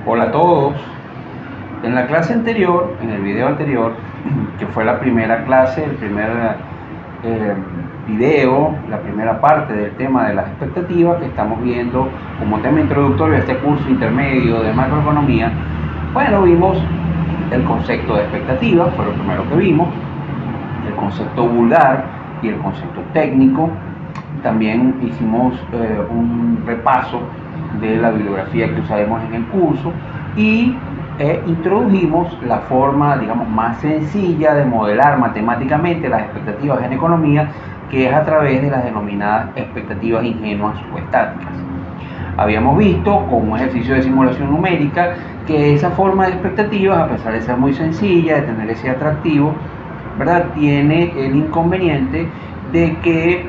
Hola a todos. En la clase anterior, en el video anterior, que fue la primera clase, el primer eh, video, la primera parte del tema de las expectativas que estamos viendo como tema introductorio a este curso intermedio de macroeconomía, bueno, vimos el concepto de expectativa, fue lo primero que vimos, el concepto vulgar y el concepto técnico. También hicimos un repaso de la bibliografía que usaremos en el curso y introdujimos la forma, digamos, más sencilla de modelar matemáticamente las expectativas en economía, que es a través de las denominadas expectativas ingenuas o estáticas. Habíamos visto con un ejercicio de simulación numérica que esa forma de expectativas, a pesar de ser muy sencilla, de tener ese atractivo, ¿verdad?, tiene el inconveniente de que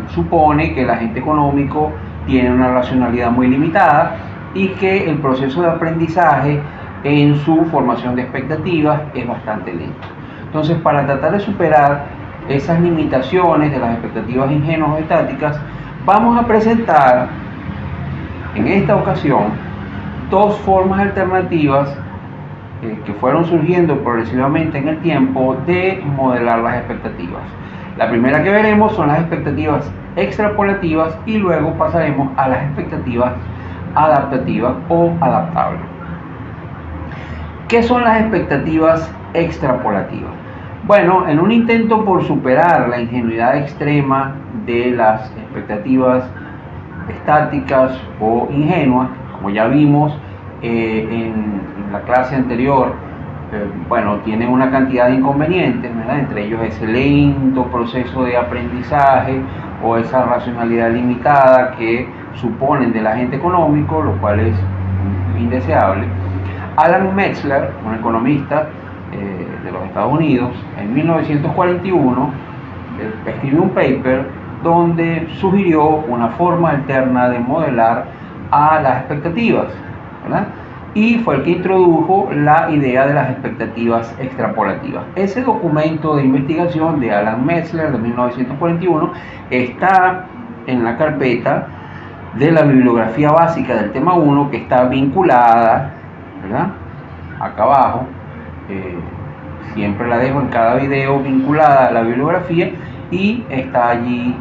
supone que el agente económico tiene una racionalidad muy limitada y que el proceso de aprendizaje en su formación de expectativas es bastante lento. Entonces, para tratar de superar esas limitaciones de las expectativas ingenuas o estáticas, vamos a presentar en esta ocasión dos formas alternativas que fueron surgiendo progresivamente en el tiempo de modelar las expectativas. La primera que veremos son las expectativas extrapolativas y luego pasaremos a las expectativas adaptativas o adaptables. ¿Qué son las expectativas extrapolativas? Bueno, en un intento por superar la ingenuidad extrema de las expectativas estáticas o ingenuas, como ya vimos en la clase anterior, bueno, tiene una cantidad de inconvenientes, ¿verdad? Entre ellos ese lento proceso de aprendizaje o esa racionalidad limitada que suponen del agente económico, lo cual es indeseable. Alan Metzler, un economista de los Estados Unidos, en 1941 escribió un paper donde sugirió una forma alterna de modelar a las expectativas, ¿verdad? Y fue el que introdujo la idea de las expectativas extrapolativas. Ese documento de investigación de Alan Metzler de 1941 está en la carpeta de la bibliografía básica del tema 1, que está vinculada, ¿verdad?, acá abajo. Siempre la dejo en cada video vinculada a la bibliografía y está allí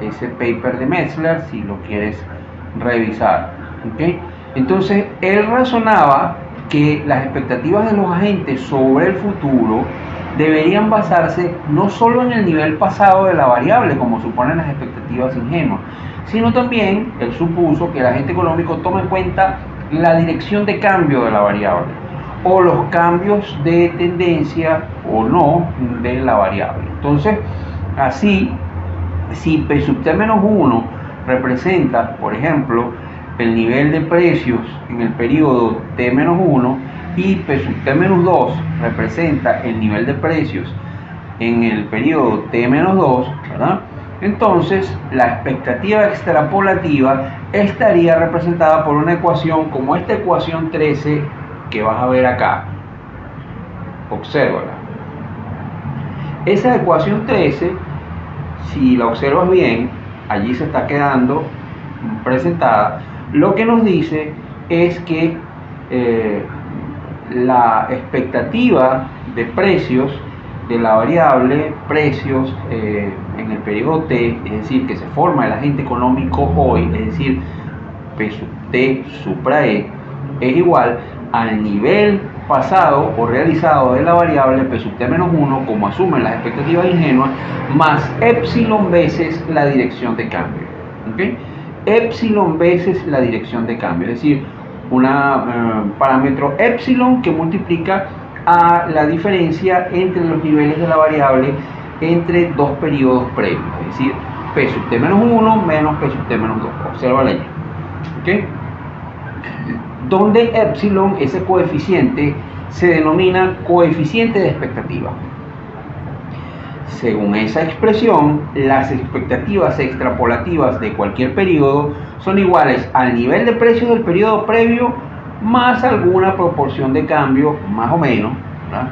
ese paper de Metzler si lo quieres revisar. ¿Okay? Entonces, él razonaba que las expectativas de los agentes sobre el futuro deberían basarse no solo en el nivel pasado de la variable, como suponen las expectativas ingenuas, sino también él supuso que el agente económico toma en cuenta la dirección de cambio de la variable o los cambios de tendencia o no de la variable. Entonces, así, si P sub T menos 1 representa, por ejemplo, el nivel de precios en el periodo T menos 1 y P sub T menos 2 representa el nivel de precios en el periodo T menos 2, ¿verdad?, entonces la expectativa extrapolativa estaría representada por una ecuación como esta ecuación 13 que vas a ver acá. Obsérvala. Esa ecuación 13, si la observas bien, allí se está quedando presentada. Lo que nos dice es que la expectativa de precios de la variable precios en el periodo T, es decir, que se forma el agente económico hoy, es decir, P sub T supra E, es igual al nivel pasado o realizado de la variable P sub T menos 1, como asumen las expectativas ingenuas, más epsilon veces la dirección de cambio. ¿Okay? Epsilon veces la dirección de cambio, es decir, un parámetro epsilon que multiplica a la diferencia entre los niveles de la variable entre dos periodos previos, es decir, P sub T menos 1 menos P sub T menos 2. Observa la ley. ¿Okay? Donde epsilon, ese coeficiente, se denomina coeficiente de expectativa. Según esa expresión, las expectativas extrapolativas de cualquier periodo son iguales al nivel de precios del periodo previo más alguna proporción de cambio, más o menos, ¿verdad?,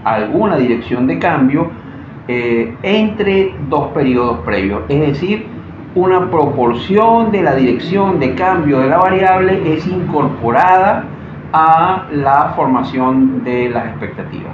alguna dirección de cambio entre dos periodos previos. Es decir, una proporción de la dirección de cambio de la variable es incorporada a la formación de las expectativas.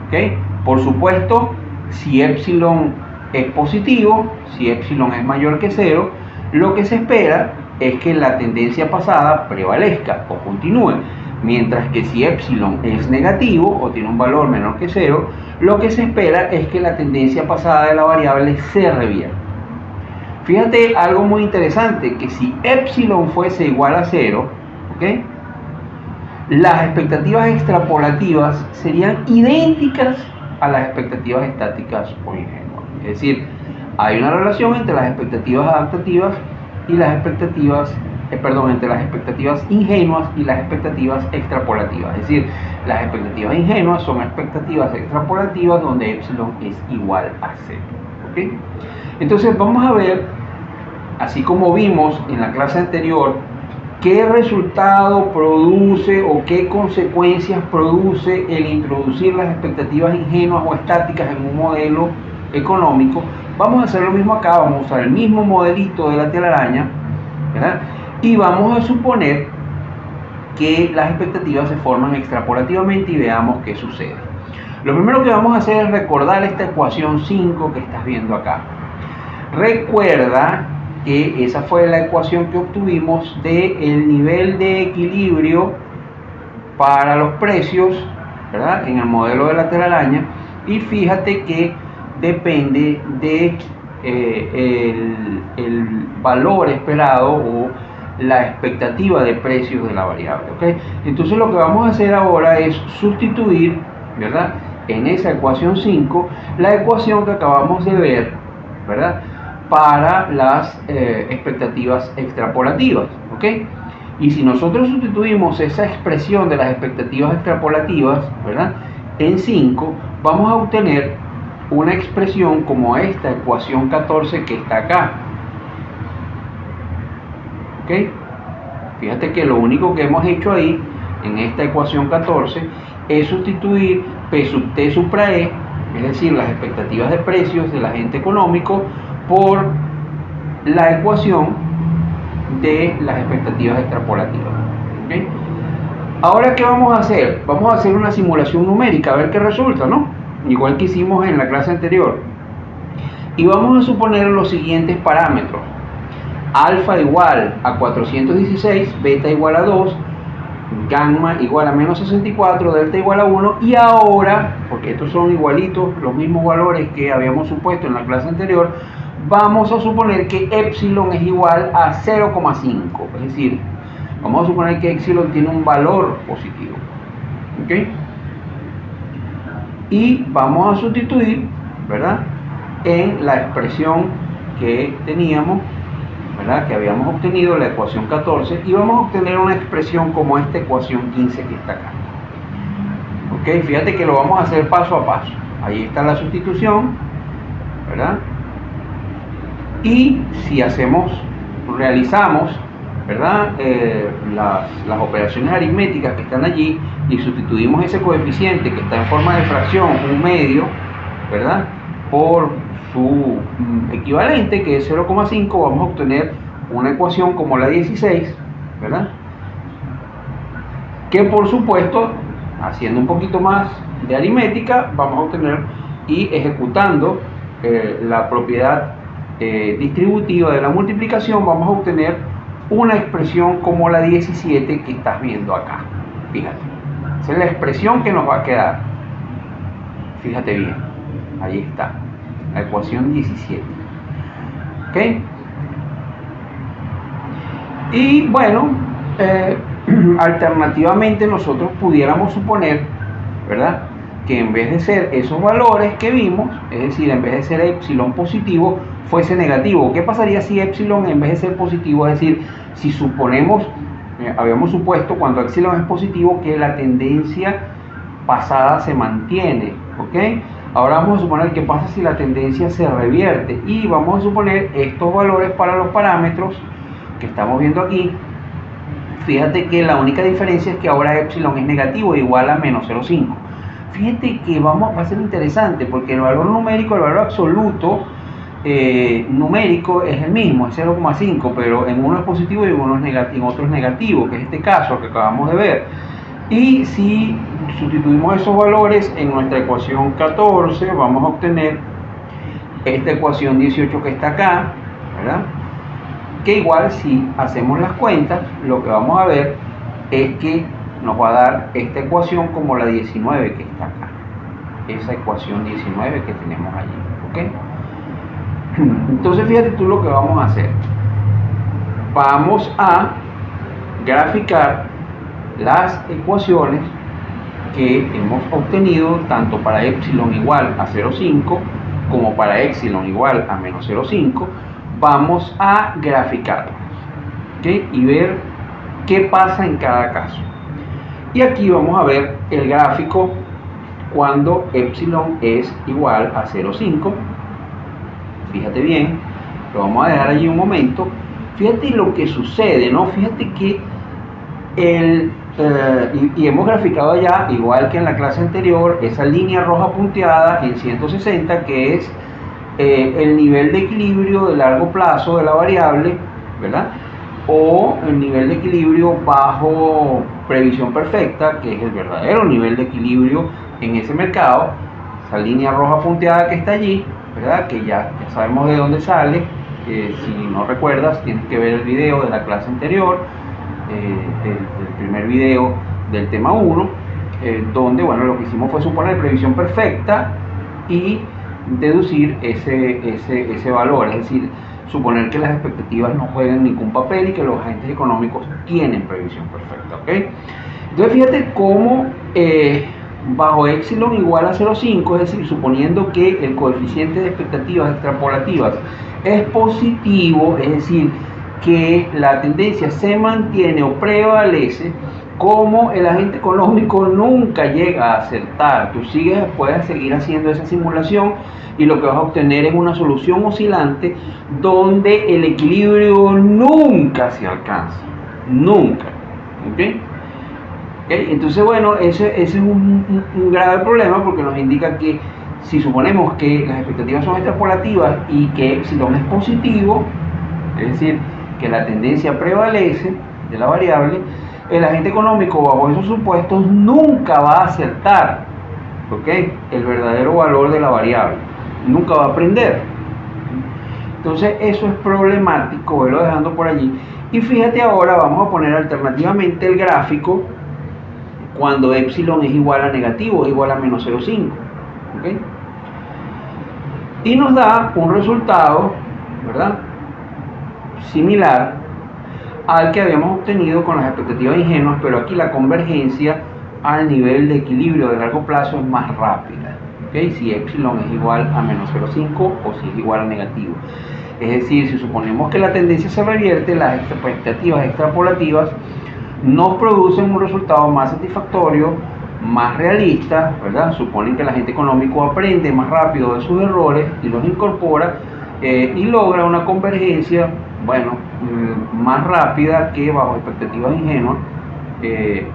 ¿Okay? Por supuesto, si epsilon es positivo, si epsilon es mayor que 0, lo que se espera es que la tendencia pasada prevalezca o continúe, mientras que si epsilon es negativo o tiene un valor menor que 0, lo que se espera es que la tendencia pasada de la variable se revierta. Fíjate algo muy interesante, que si epsilon fuese igual a 0, ¿okay?, las expectativas extrapolativas serían idénticas a las expectativas estáticas o ingenuas. Es decir, hay una relación entre las expectativas adaptativas y las expectativas, entre las expectativas ingenuas y las expectativas extrapolativas. Es decir, las expectativas ingenuas son expectativas extrapolativas donde epsilon es igual a 0. ¿Okay? Entonces vamos a ver, así como vimos en la clase anterior, qué resultado produce o qué consecuencias produce el introducir las expectativas ingenuas o estáticas en un modelo económico. Vamos a hacer lo mismo acá, vamos a usar el mismo modelito de la telaraña, ¿verdad? Y vamos a suponer que las expectativas se forman extrapolativamente y veamos qué sucede. Lo primero que vamos a hacer es recordar esta ecuación 5 que estás viendo acá. Recuerda que esa fue la ecuación que obtuvimos del nivel de equilibrio para los precios, ¿verdad?, en el modelo de la telaraña, y fíjate que depende de el valor esperado o la expectativa de precios de la variable. ¿Okay? Entonces lo que vamos a hacer ahora es sustituir, ¿verdad?, en esa ecuación 5 la ecuación que acabamos de ver, ¿verdad?, para las expectativas extrapolativas. ¿Okay? Y si nosotros sustituimos esa expresión de las expectativas extrapolativas, ¿verdad?, en 5, vamos a obtener una expresión como esta ecuación 14 que está acá. ¿Okay? Fíjate que lo único que hemos hecho ahí en esta ecuación 14 es sustituir P sub T supra E, es decir, las expectativas de precios del agente económico, por la ecuación de las expectativas extrapolativas. ¿Okay? Ahora, ¿qué vamos a hacer? Vamos a hacer una simulación numérica, a ver qué resulta, ¿no? Igual que hicimos en la clase anterior. Y vamos a suponer los siguientes parámetros: alfa igual a 416, beta igual a 2, gamma igual a menos 64, delta igual a 1, y ahora, porque estos son igualitos, los mismos valores que habíamos supuesto en la clase anterior, vamos a suponer que epsilon es igual a 0,5, es decir, vamos a suponer que epsilon tiene un valor positivo. ¿Okay? Y vamos a sustituir, ¿verdad?, en la expresión que teníamos, ¿verdad?, que habíamos obtenido, la ecuación 14, y vamos a obtener una expresión como esta ecuación 15 que está acá. ¿Ok? Fíjate que lo vamos a hacer paso a paso. Ahí está la sustitución, ¿verdad? Y si realizamos, ¿verdad?, las operaciones aritméticas que están allí y sustituimos ese coeficiente que está en forma de fracción, un medio, ¿verdad?, por su equivalente, que es 0,5, vamos a obtener una ecuación como la 16, ¿verdad?, que por supuesto, haciendo un poquito más de aritmética, vamos a obtener, y ejecutando la propiedad distributiva de la multiplicación, vamos a obtener una expresión como la 17 que estás viendo acá. Fíjate, esa es la expresión que nos va a quedar. Fíjate bien, ahí está, la ecuación 17. ¿Ok? Y bueno, alternativamente nosotros pudiéramos suponer, ¿verdad?, que en vez de ser esos valores que vimos, es decir, en vez de ser epsilon positivo, fuese negativo. ¿Qué pasaría si epsilon en vez de ser positivo? Es decir, si suponemos, habíamos supuesto cuando epsilon es positivo que la tendencia pasada se mantiene, ¿ok? Ahora vamos a suponer qué pasa si la tendencia se revierte, y vamos a suponer estos valores para los parámetros que estamos viendo aquí. Fíjate que la única diferencia es que ahora epsilon es negativo, igual a menos 0,5. Fíjate que va a ser interesante, porque el valor numérico, el valor absoluto, numérico es el mismo, es 0,5, pero en uno es positivo y en otro es negativo, que es este caso que acabamos de ver. Y si sustituimos esos valores en nuestra ecuación 14, vamos a obtener esta ecuación 18 que está acá, ¿verdad? Que igual si hacemos las cuentas, lo que vamos a ver es que nos va a dar esta ecuación como la 19 que está acá, esa ecuación 19 que tenemos allí, ¿ok? Entonces fíjate tú lo que vamos a hacer. Vamos a graficar las ecuaciones que hemos obtenido tanto para epsilon igual a 0,5 como para epsilon igual a menos 0,5. Vamos a graficarlas, ¿okay? Y ver qué pasa en cada caso. Y aquí vamos a ver el gráfico cuando epsilon es igual a 0,5. Fíjate bien, lo vamos a dejar allí un momento. Fíjate lo que sucede, ¿no? Fíjate que y hemos graficado ya, igual que en la clase anterior, esa línea roja punteada en 160, que es el nivel de equilibrio de largo plazo de la variable, ¿verdad? O el nivel de equilibrio bajo previsión perfecta, que es el verdadero nivel de equilibrio en ese mercado. Esa línea roja punteada que está allí, ¿verdad? Que ya sabemos de dónde sale. Si no recuerdas, tienes que ver el video de la clase anterior, del primer video del tema 1, donde, bueno, lo que hicimos fue suponer previsión perfecta y deducir ese valor, es decir, suponer que las expectativas no juegan ningún papel y que los agentes económicos tienen previsión perfecta, ¿ok? Entonces fíjate cómo bajo epsilon igual a 0,5, es decir, suponiendo que el coeficiente de expectativas extrapolativas es positivo, es decir, que la tendencia se mantiene o prevalece, como el agente económico nunca llega a acertar. Tú puedes seguir haciendo esa simulación y lo que vas a obtener es una solución oscilante donde el equilibrio nunca se alcanza, nunca, ¿okay? Entonces, bueno, ese es un grave problema, porque nos indica que si suponemos que las expectativas son extrapolativas y que epsilon es positivo, es decir, que la tendencia prevalece de la variable, el agente económico bajo esos supuestos nunca va a acertar, ¿okay?, el verdadero valor de la variable, nunca va a aprender. Entonces eso es problemático, voy dejando por allí. Y fíjate ahora, vamos a poner alternativamente el gráfico cuando epsilon es igual a negativo, es igual a menos 0,5, ¿okay? Y nos da un resultado, ¿verdad?, similar al que habíamos obtenido con las expectativas ingenuas, pero aquí la convergencia al nivel de equilibrio de largo plazo es más rápida, ¿okay?, si epsilon es igual a menos 0,5 o si es igual a negativo. Es decir, si suponemos que la tendencia se revierte, las expectativas extrapolativas nos producen un resultado más satisfactorio, más realista, ¿verdad? Suponen que el agente económico aprende más rápido de sus errores y los incorpora y logra una convergencia, bueno, más rápida que bajo expectativas ingenuas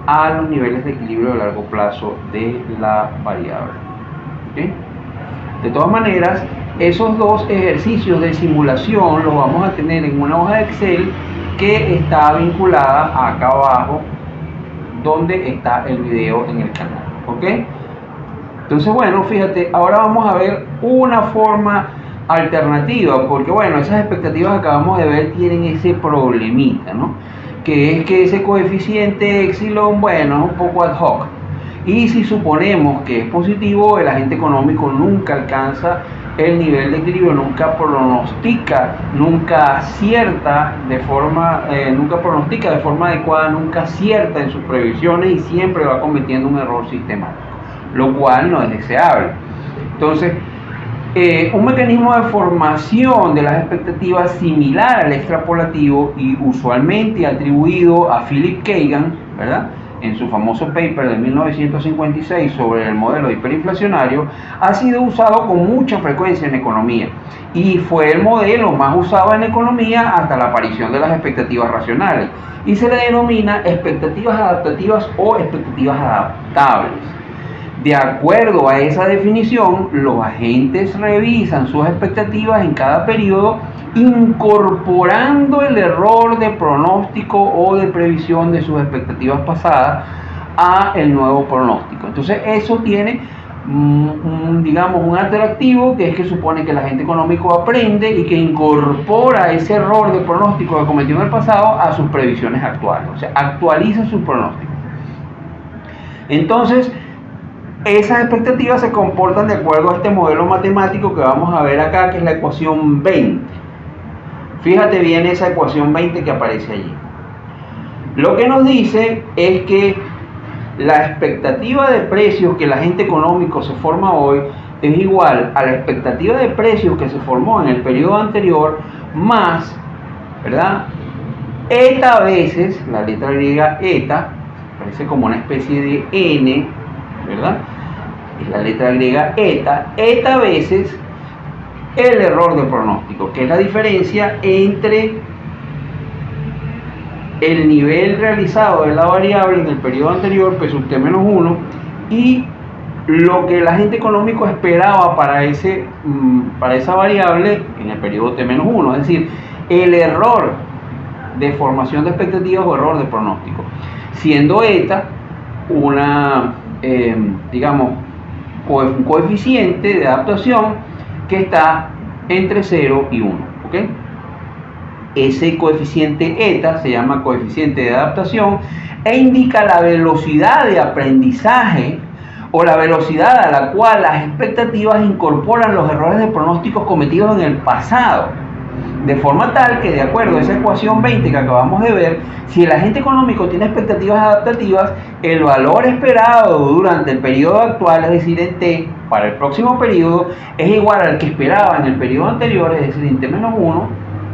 a los niveles de equilibrio de largo plazo de la variable, ¿okay? De todas maneras, esos dos ejercicios de simulación los vamos a tener en una hoja de Excel que está vinculada acá abajo, donde está el video en el canal, ¿ok? Entonces, bueno, fíjate, ahora vamos a ver una forma alternativa, porque bueno, esas expectativas que acabamos de ver tienen ese problemita, ¿no? Que es que ese coeficiente epsilon, bueno, es un poco ad hoc. Y si suponemos que es positivo, el agente económico nunca alcanza el nivel de equilibrio, nunca pronostica, nunca acierta de forma, adecuada, nunca acierta en sus previsiones y siempre va cometiendo un error sistemático, lo cual no es deseable. Entonces, un mecanismo de formación de las expectativas similar al extrapolativo y usualmente atribuido a Philip Kagan, ¿verdad?, en su famoso paper de 1956 sobre el modelo hiperinflacionario, ha sido usado con mucha frecuencia en economía y fue el modelo más usado en economía hasta la aparición de las expectativas racionales, y se le denomina expectativas adaptativas o expectativas adaptables. De acuerdo a esa definición, los agentes revisan sus expectativas en cada periodo, incorporando el error de pronóstico o de previsión de sus expectativas pasadas a el nuevo pronóstico. Entonces eso tiene digamos, un atractivo, que es que supone que el agente económico aprende y que incorpora ese error de pronóstico que cometió en el pasado a sus previsiones actuales, o sea, actualiza sus pronósticos. Entonces, esas expectativas se comportan de acuerdo a este modelo matemático que vamos a ver acá, que es la ecuación 20. Fíjate bien esa ecuación 20 que aparece allí. Lo que nos dice es que la expectativa de precios que el agente económico se forma hoy es igual a la expectativa de precios que se formó en el periodo anterior más, ¿verdad? Eta veces, la letra griega eta, parece como una especie de n, ¿verdad? Es la letra griega eta veces el error de pronóstico, que es la diferencia entre el nivel realizado de la variable en el periodo anterior, P sub t menos 1, y lo que el agente económico esperaba para esa variable en el periodo t menos 1, es decir, el error de formación de expectativas o error de pronóstico, siendo eta una, digamos, un coeficiente de adaptación que está entre 0 y 1, ¿ok? Ese coeficiente eta se llama coeficiente de adaptación e indica la velocidad de aprendizaje o la velocidad a la cual las expectativas incorporan los errores de pronósticos cometidos en el pasado. De forma tal que, de acuerdo a esa ecuación 20 que acabamos de ver, si el agente económico tiene expectativas adaptativas, el valor esperado durante el periodo actual, es decir, en t, para el próximo periodo, es igual al que esperaba en el periodo anterior, es decir, en t menos 1,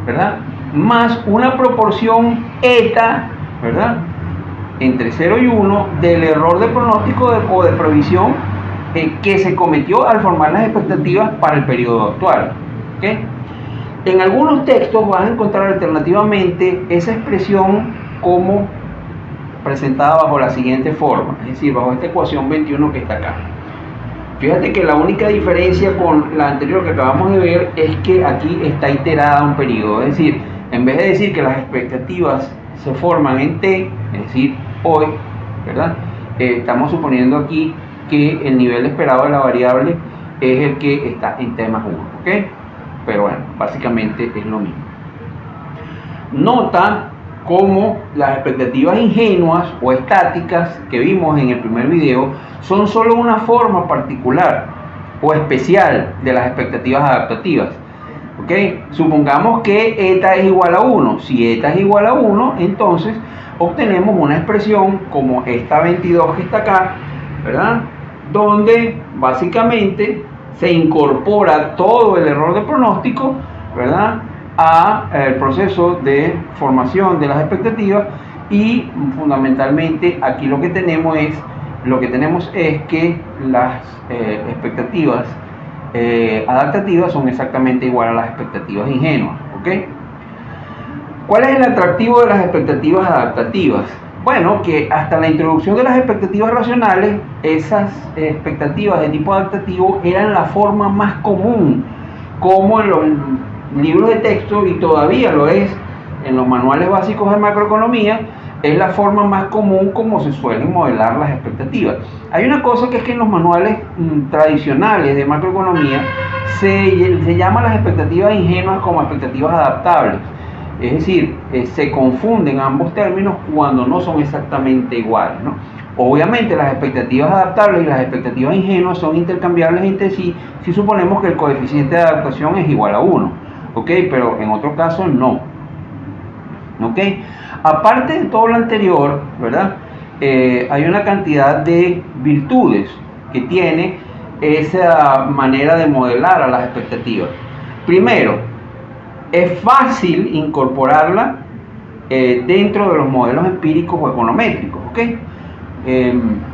¿verdad? Más una proporción eta, ¿verdad?, entre 0 y 1 del error de pronóstico o de previsión que se cometió al formar las expectativas para el periodo actual. ¿Okay? En algunos textos vas a encontrar alternativamente esa expresión como presentada bajo la siguiente forma, es decir, bajo esta ecuación 21 que está acá. Fíjate que la única diferencia con la anterior que acabamos de ver es que aquí está iterada un periodo, es decir, en vez de decir que las expectativas se forman en t, es decir, hoy, ¿verdad? Estamos suponiendo aquí que el nivel esperado de la variable es el que está en t más 1, ¿ok? Pero bueno, básicamente es lo mismo. Nota cómo las expectativas ingenuas o estáticas que vimos en el primer video son solo una forma particular o especial de las expectativas adaptativas. ¿Okay? Supongamos que eta es igual a 1. Si eta es igual a 1, entonces obtenemos una expresión como esta 22 que está acá, ¿verdad? Donde básicamente se incorpora todo el error de pronóstico, ¿verdad?, a el proceso de formación de las expectativas, y fundamentalmente aquí lo que tenemos es que las expectativas adaptativas son exactamente igual a las expectativas ingenuas, ¿ok? ¿Cuál es el atractivo de las expectativas adaptativas? Bueno, que hasta la introducción de las expectativas racionales, esas expectativas de tipo adaptativo eran la forma más común, como en los libros de texto, y todavía lo es en los manuales básicos de macroeconomía, es la forma más común como se suelen modelar las expectativas. Hay una cosa que es que en los manuales tradicionales de macroeconomía se llama las expectativas ingenuas como expectativas adaptables. Es decir, se confunden ambos términos cuando no son exactamente iguales, ¿no? Obviamente las expectativas adaptables y las expectativas ingenuas son intercambiables entre sí si suponemos que el coeficiente de adaptación es igual a 1, ¿ok? Pero en otro caso no, ¿ok? Aparte de todo lo anterior, ¿verdad? Hay una cantidad de virtudes que tiene esa manera de modelar a las expectativas. Primero, es fácil incorporarla dentro de los modelos empíricos o econométricos, ¿ok?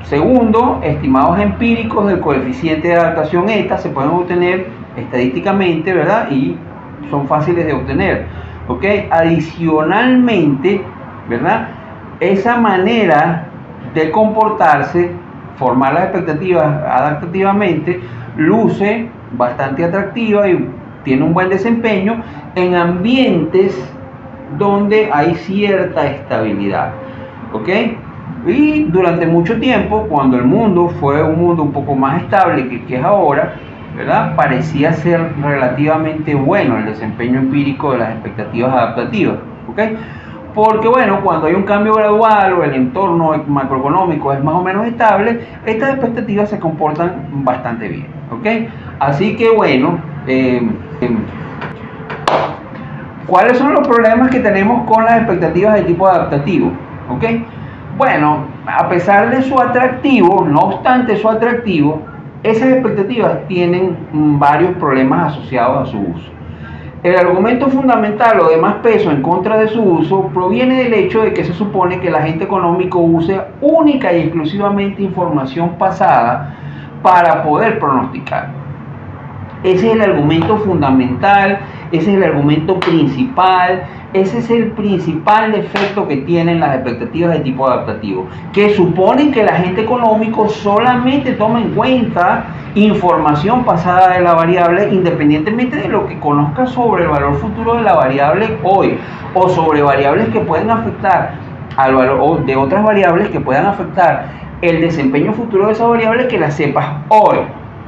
Segundo, estimados empíricos del coeficiente de adaptación eta se pueden obtener estadísticamente, ¿verdad? Y son fáciles de obtener, ¿ok? Adicionalmente, ¿verdad?, esa manera de comportarse formar las expectativas adaptativamente, luce bastante atractiva y tiene un buen desempeño en ambientes donde hay cierta estabilidad, ¿ok? Y durante mucho tiempo, cuando el mundo fue un mundo un poco más estable que es ahora, ¿verdad? Parecía ser relativamente bueno el desempeño empírico de las expectativas adaptativas, ¿ok? Porque bueno, cuando hay un cambio gradual o el entorno macroeconómico es más o menos estable, estas expectativas se comportan bastante bien, ¿ok? Así que bueno, ¿cuáles son los problemas que tenemos con las expectativas de tipo adaptativo? ¿Ok? Bueno, a pesar de su atractivo, no obstante su atractivo, esas expectativas tienen varios problemas asociados a su uso. El argumento fundamental o de más peso en contra de su uso proviene del hecho de que se supone que el agente económico use única y exclusivamente información pasada para poder pronosticar. Ese es el argumento fundamental, ese es el argumento principal, ese es el principal defecto que tienen las expectativas de tipo adaptativo, que suponen que el agente económico solamente toma en cuenta información pasada de la variable, independientemente de lo que conozca sobre el valor futuro de la variable hoy, o sobre variables que pueden afectar al valor, o de otras variables que puedan afectar el desempeño futuro de esa variable que la sepas hoy.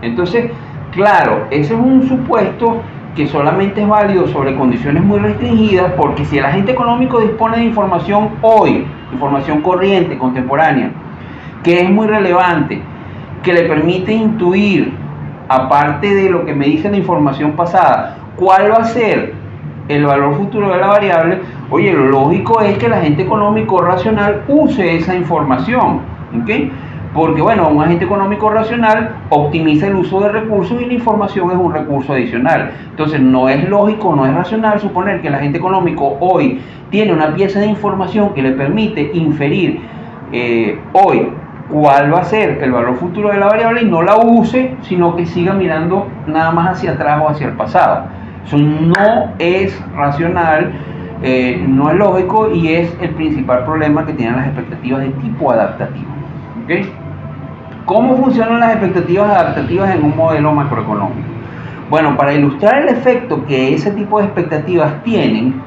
Entonces, claro, ese es un supuesto que solamente es válido sobre condiciones muy restringidas, porque si el agente económico dispone de información hoy, información corriente, contemporánea, que es muy relevante, que le permite intuir, aparte de lo que me dice la información pasada, cuál va a ser el valor futuro de la variable, oye, lo lógico es que el agente económico racional use esa información, ¿ok? Porque bueno, un agente económico racional optimiza el uso de recursos y la información es un recurso adicional. Entonces no es lógico, no es racional suponer que el agente económico hoy tiene una pieza de información que le permite inferir hoy cuál va a ser el valor futuro de la variable y no la use, sino que siga mirando nada más hacia atrás o hacia el pasado. Eso no es racional, no es lógico y es el principal problema que tienen las expectativas de tipo adaptativo. ¿Okay? ¿Cómo funcionan las expectativas adaptativas en un modelo macroeconómico? Bueno, para ilustrar el efecto que ese tipo de expectativas tienen,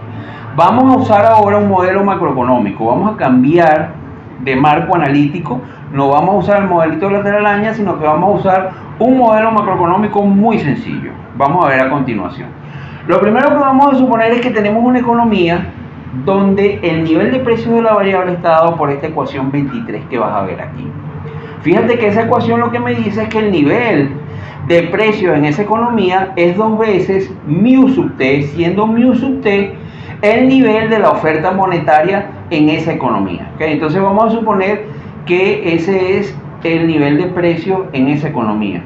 vamos a usar ahora un modelo macroeconómico. Vamos a cambiar de marco analítico, no vamos a usar el modelito de la telaraña, sino que vamos a usar un modelo macroeconómico muy sencillo. Vamos a ver a continuación. Lo primero que vamos a suponer es que tenemos una economía donde el nivel de precios de la variable está dado por esta ecuación 23 que vas a ver aquí. Fíjate que esa ecuación lo que me dice es que el nivel de precios en esa economía es 2 veces mu sub t, siendo mu sub t el nivel de la oferta monetaria en esa economía. ¿Okay? Entonces vamos a suponer que ese es el nivel de precios en esa economía.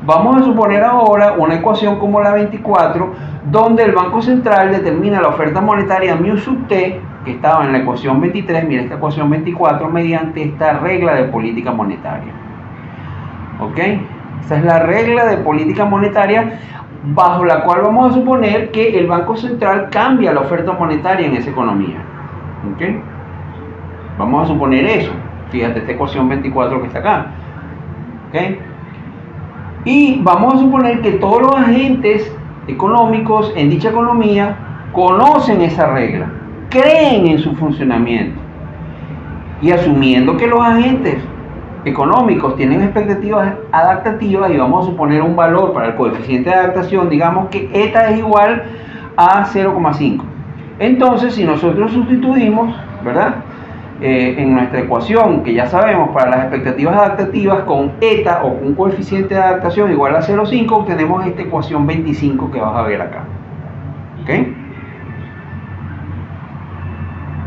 Vamos a suponer ahora una ecuación como la 24, donde el Banco Central determina la oferta monetaria mu sub t, que estaba en la ecuación 23, mira esta ecuación 24, mediante esta regla de política monetaria. ¿Ok? Esa es la regla de política monetaria bajo la cual vamos a suponer que el Banco Central cambia la oferta monetaria en esa economía. ¿Ok? Vamos a suponer eso. Fíjate esta ecuación 24 que está acá. ¿Ok? Y vamos a suponer que todos los agentes económicos en dicha economía conocen esa regla, creen en su funcionamiento. Y asumiendo que los agentes económicos tienen expectativas adaptativas, y vamos a suponer un valor para el coeficiente de adaptación, digamos que eta es igual a 0,5. Entonces, si nosotros sustituimos, ¿verdad? En nuestra ecuación, que ya sabemos para las expectativas adaptativas, con eta o con un coeficiente de adaptación igual a 0,5, obtenemos esta ecuación 25 que vas a ver acá. ¿Ok?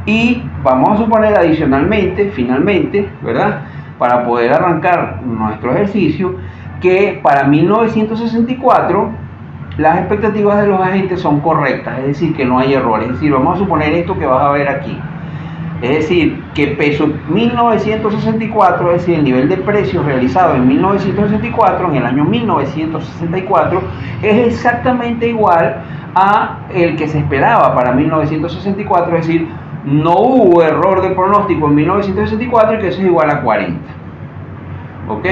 Y vamos a suponer adicionalmente, finalmente, ¿verdad?, para poder arrancar nuestro ejercicio, que para 1964 las expectativas de los agentes son correctas, es decir, que no hay errores. Es decir, vamos a suponer esto que vas a ver aquí. Es decir, que peso 1964, es decir, el nivel de precios realizado en 1964, en el año 1964, es exactamente igual a el que se esperaba para 1964, es decir, no hubo error de pronóstico en 1964 y que eso es igual a 40. ¿ok?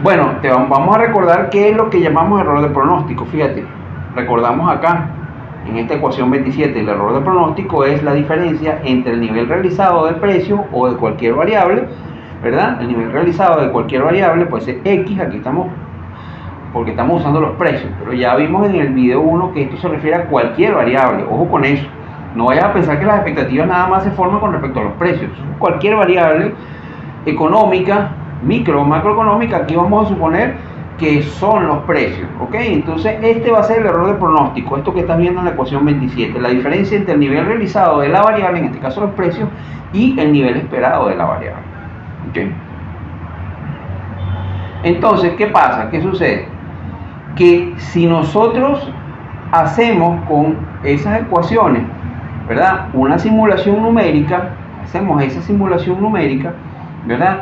Bueno, vamos a recordar qué es lo que llamamos error de pronóstico. Fíjate, recordamos acá en esta ecuación 27, el error de pronóstico es la diferencia entre el nivel realizado del precio o de cualquier variable, ¿verdad? El nivel realizado de cualquier variable puede ser X, aquí estamos porque estamos usando los precios, pero ya vimos en el video 1 que esto se refiere a cualquier variable. Ojo con eso, no vayas a pensar que las expectativas nada más se forman con respecto a los precios. Cualquier variable económica, micro o macroeconómica, aquí vamos a suponer que son los precios, ¿ok? Entonces este va a ser el error de pronóstico, esto que estás viendo en la ecuación 27, la diferencia entre el nivel realizado de la variable, en este caso los precios, y el nivel esperado de la variable, ¿ok? Entonces, ¿qué pasa? ¿Qué sucede? Que si nosotros hacemos con esas ecuaciones, ¿verdad?, una simulación numérica, hacemos esa simulación numérica, ¿verdad?,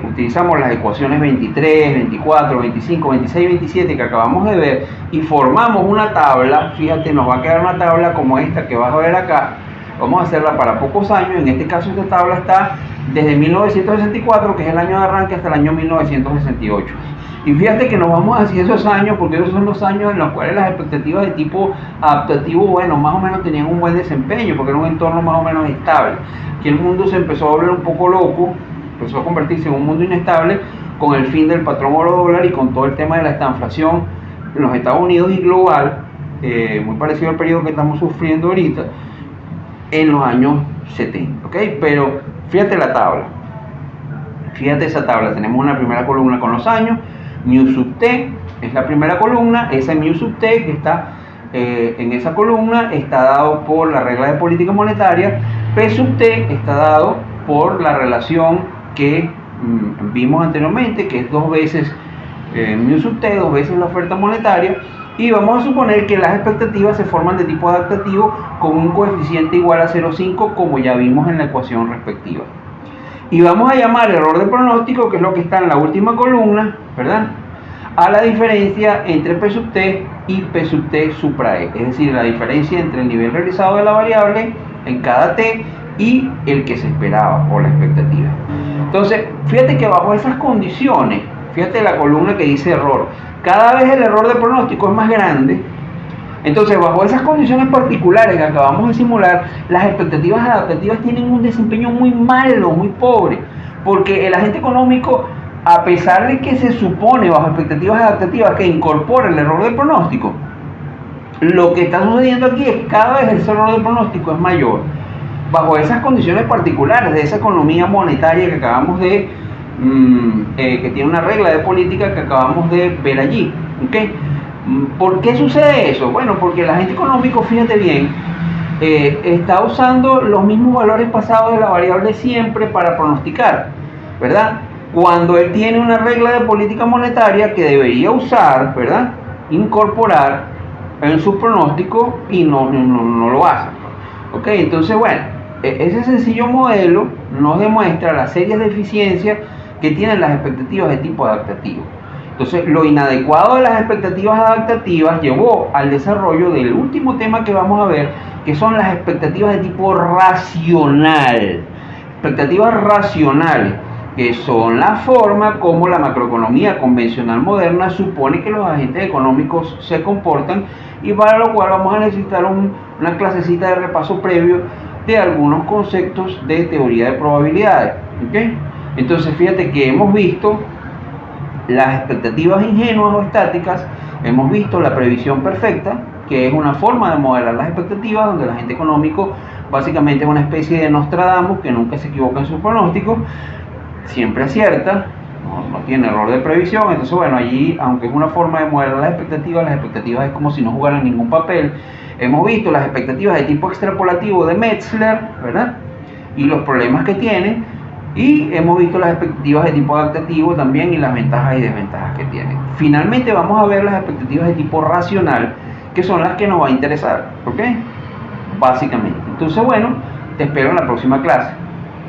utilizamos las ecuaciones 23, 24, 25, 26, 27 que acabamos de ver y formamos una tabla. Fíjate, nos va a quedar una tabla como esta que vas a ver acá. Vamos a hacerla para pocos años. En este caso esta tabla está desde 1964, que es el año de arranque, hasta el año 1968. Y fíjate que nos vamos hacia esos años, porque esos son los años en los cuales las expectativas de tipo adaptativo, bueno, más o menos tenían un buen desempeño, porque era un entorno más o menos estable. Aquí el mundo se empezó a volver un poco loco, empezó a convertirse en un mundo inestable con el fin del patrón oro dólar y con todo el tema de la estanflación en los Estados Unidos y global, muy parecido al periodo que estamos sufriendo ahorita, en los años 70, ¿ok? Pero fíjate la tabla, fíjate esa tabla, tenemos una primera columna con los años, mu sub t es la primera columna, ese mu sub t que está en esa columna está dado por la regla de política monetaria, p sub t está dado por la relación que vimos anteriormente, que es 2 veces mu sub t, 2 veces la oferta monetaria, y vamos a suponer que las expectativas se forman de tipo adaptativo con un coeficiente igual a 0,5, como ya vimos en la ecuación respectiva. Y vamos a llamar error de pronóstico, que es lo que está en la última columna, ¿verdad?, a la diferencia entre P sub t y P sub t supra e, es decir, la diferencia entre el nivel realizado de la variable en cada t y el que se esperaba o la expectativa. Entonces, fíjate que bajo esas condiciones, fíjate la columna que dice error, cada vez el error de pronóstico es más grande. Entonces, bajo esas condiciones particulares que acabamos de simular, las expectativas adaptativas tienen un desempeño muy malo, muy pobre, porque el agente económico, a pesar de que se supone bajo expectativas adaptativas que incorpora el error de pronóstico, lo que está sucediendo aquí es que cada vez el error de pronóstico es mayor. Bajo esas condiciones particulares de esa economía monetaria que acabamos de, que tiene una regla de política que acabamos de ver allí, ¿okay? ¿Por qué sucede eso? Bueno, porque el agente económico, fíjate bien, está usando los mismos valores pasados de la variable siempre para pronosticar, ¿verdad? Cuando él tiene una regla de política monetaria que debería usar, ¿verdad?, incorporar en su pronóstico y no lo hace. ¿Ok? Entonces, bueno, ese sencillo modelo nos demuestra las serias deficiencias que tienen las expectativas de tipo adaptativo. Entonces, lo inadecuado de las expectativas adaptativas llevó al desarrollo del último tema que vamos a ver, que son las expectativas de tipo racional. Expectativas racionales, que son la forma como la macroeconomía convencional moderna supone que los agentes económicos se comportan, y para lo cual vamos a necesitar una clasecita de repaso previo de algunos conceptos de teoría de probabilidades, ¿okay? Entonces fíjate que hemos visto las expectativas ingenuas o estáticas, hemos visto la previsión perfecta, que es una forma de modelar las expectativas, donde el agente económico básicamente es una especie de Nostradamus que nunca se equivoca en sus pronósticos, siempre acierta, no tiene error de previsión. Entonces, bueno, allí, aunque es una forma de modelar las expectativas es como si no jugaran ningún papel. Hemos visto las expectativas de tipo extrapolativo de Metzler, ¿verdad?, y los problemas que tienen, y hemos visto las expectativas de tipo adaptativo también y las ventajas y desventajas que tienen. Finalmente vamos a ver las expectativas de tipo racional, que son las que nos va a interesar, ¿ok?, básicamente. Entonces, bueno, te espero en la próxima clase.